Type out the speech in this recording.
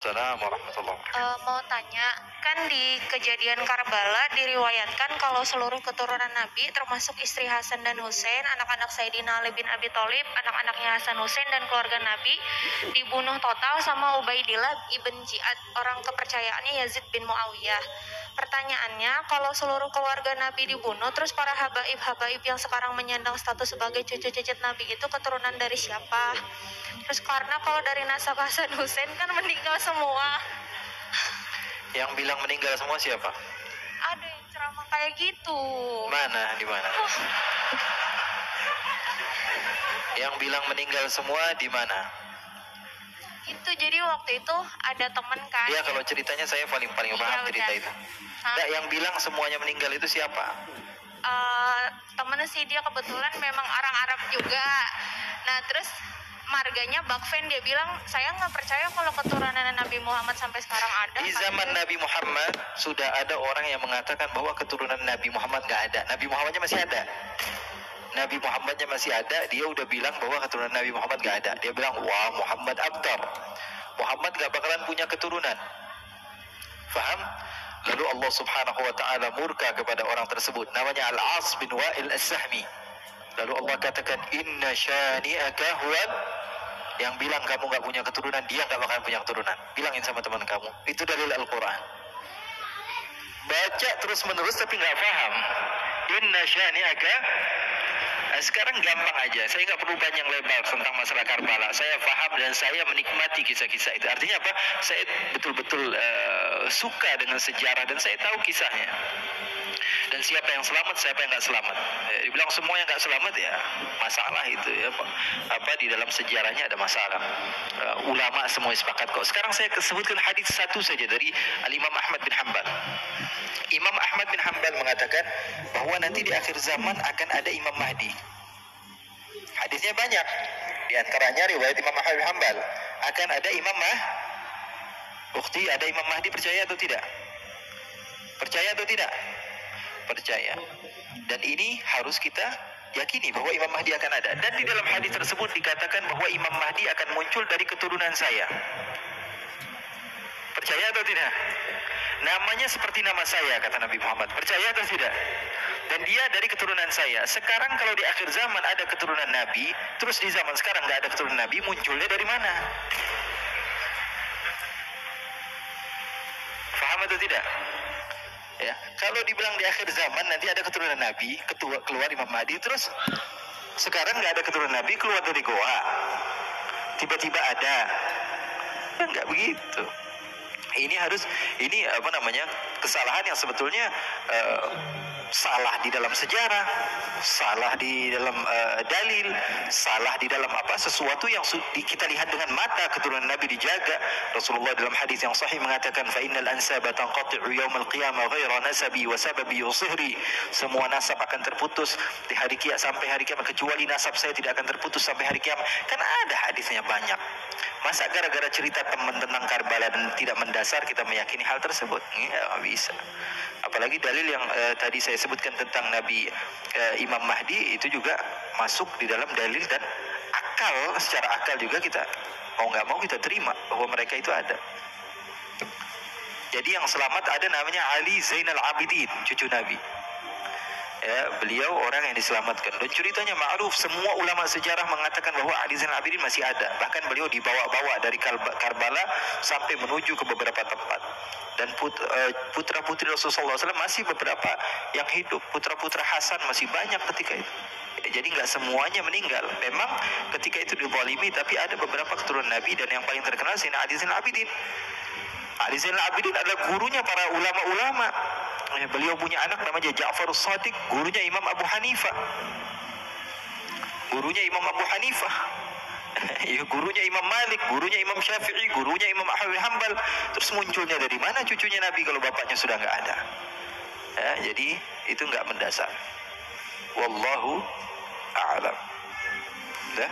Assalamualaikum warahmatullahi wabarakatuh. Mau tanya, kan di kejadian Karbala diriwayatkan kalau seluruh keturunan Nabi, termasuk istri Hasan dan Hussein, anak-anak Sayyidina Ali bin Abi Thalib, anak-anaknya Hasan Hussein dan keluarga Nabi, dibunuh total sama Ubaidillah ibn Ziyad, orang kepercayaannya Yazid bin Muawiyah. Pertanyaannya, kalau seluruh keluarga Nabi dibunuh, terus para habaib-habaib yang sekarang menyandang status sebagai cucu cicit Nabi itu keturunan dari siapa? Terus karena kalau dari nasab Hasan Hussein kan meninggal semua. Yang bilang meninggal semua siapa? Ada yang ceramah kayak gitu. Mana? Di mana? Yang bilang meninggal semua di mana? Itu jadi waktu itu ada temen kan. Ya kalau ceritanya saya paling paham Iya, cerita udah. itu. Hah? Nah, yang bilang semuanya meninggal itu siapa? Temen sih dia kebetulan memang orang Arab juga. Nah terus marganya Bakfen dia bilang saya nggak percaya kalau keturunan Nabi Muhammad sampai sekarang ada. Di zaman katanya. Nabi Muhammad sudah ada orang yang mengatakan bahwa keturunan Nabi Muhammad nggak ada. Nabi Muhammadnya masih ada. Nabi Muhammadnya masih ada. Dia udah bilang bahwa keturunan Nabi Muhammad nggak ada. Dia bilang, wah Muhammad abtar. Muhammad nggak bakalan punya keturunan. Faham? Lalu Allah Subhanahu wa taala murka kepada orang tersebut. Namanya Al-As bin Wa'il As-Sahmi. Lalu Allah katakan, inna syani'aka huwal, yang bilang kamu nggak punya keturunan, dia nggak bakalan punya keturunan. Bilangin sama teman kamu. Itu dalil Al-Quran. Baca terus menerus tapi nggak paham. Inna syani'aka. Sekarang gampang aja. Saya nggak perlu panjang lebar tentang masalah Karbala. Saya paham dan saya menikmati kisah-kisah itu. Artinya apa? Saya betul-betul suka dengan sejarah dan saya tahu kisahnya. Dan siapa yang selamat, siapa yang nggak selamat. Dibilang semua yang nggak selamat ya masalah itu ya. Apa di dalam sejarahnya ada masalah. Ulama semua sepakat kok. Sekarang saya sebutkan hadis satu saja dari Al-Imam Ahmad bin Hanbal. Imam Ahmad bin Hanbal mengatakan bahwa nanti di akhir zaman akan ada Imam Mahdi. Hadisnya banyak. Di antaranya riwayat Imam Ahmad bin Hanbal akan ada Imam Bukti ada Imam Mahdi, percaya atau tidak? Percaya atau tidak? Percaya. Dan ini harus kita yakini bahwa Imam Mahdi akan ada. Dan di dalam hadis tersebut dikatakan bahwa Imam Mahdi akan muncul dari keturunan saya. Percaya atau tidak? Namanya seperti nama saya, kata Nabi Muhammad. Percaya atau tidak? Dan dia dari keturunan saya. Sekarang kalau di akhir zaman ada keturunan Nabi, terus di zaman sekarang nggak ada keturunan Nabi, munculnya dari mana? Paham atau tidak? Ya, kalau dibilang di akhir zaman nanti ada keturunan Nabi, keluar Imam Mahdi, terus sekarang nggak ada keturunan Nabi, keluar dari goa, tiba-tiba ada, kan nggak begitu. Ini kesalahan yang sebetulnya salah di dalam sejarah, salah di dalam dalil, salah di dalam sesuatu yang kita lihat dengan mata. Keturunan Nabi dijaga. Rasulullah dalam hadis yang sahih mengatakan, fa innal ansaba tanqati'u yaumal qiyamah ghaira nasabi wa sababi yusihri. Semua nasab akan terputus di hari kiamat sampai hari kiamat, kecuali nasab saya tidak akan terputus sampai hari kiamat. Kan ada hadisnya banyak. Masa gara-gara cerita teman tentang Karbala dan tidak mendasar kita meyakini hal tersebut? Ya, bisa. Apalagi dalil yang tadi saya sebutkan tentang Nabi Imam Mahdi itu juga masuk di dalam dalil dan akal, secara akal juga kita mau nggak mau kita terima bahwa mereka itu ada. Jadi yang selamat ada namanya Ali Zainal Abidin, cucu Nabi. Ya, beliau orang yang diselamatkan. Dan ceritanya ma'ruf, semua ulama sejarah mengatakan bahwa Ali Zainal Abidin masih ada. Bahkan beliau dibawa-bawa dari Karbala sampai menuju ke beberapa tempat. Dan putra-putri Rasulullah SAW masih beberapa yang hidup. Putra-putra Hasan masih banyak ketika itu. Jadi nggak semuanya meninggal. Memang ketika itu dizalimi, tapi ada beberapa keturunan Nabi, dan yang paling terkenal Sayyidina Ali Zainal Abidin. Ali Zainal Abidin adalah gurunya para ulama-ulama. Beliau punya anak namanya Ja'far As-Sadiq, gurunya Imam Abu Hanifah. Gurunya Imam Abu Hanifah. Gurunya Imam Malik, gurunya Imam Syafi'i, gurunya Imam Ahmad bin Hanbal. Terus munculnya dari mana cucunya Nabi kalau bapaknya sudah nggak ada? Ya, jadi itu nggak mendasar. Wallahu a'lam. Dah.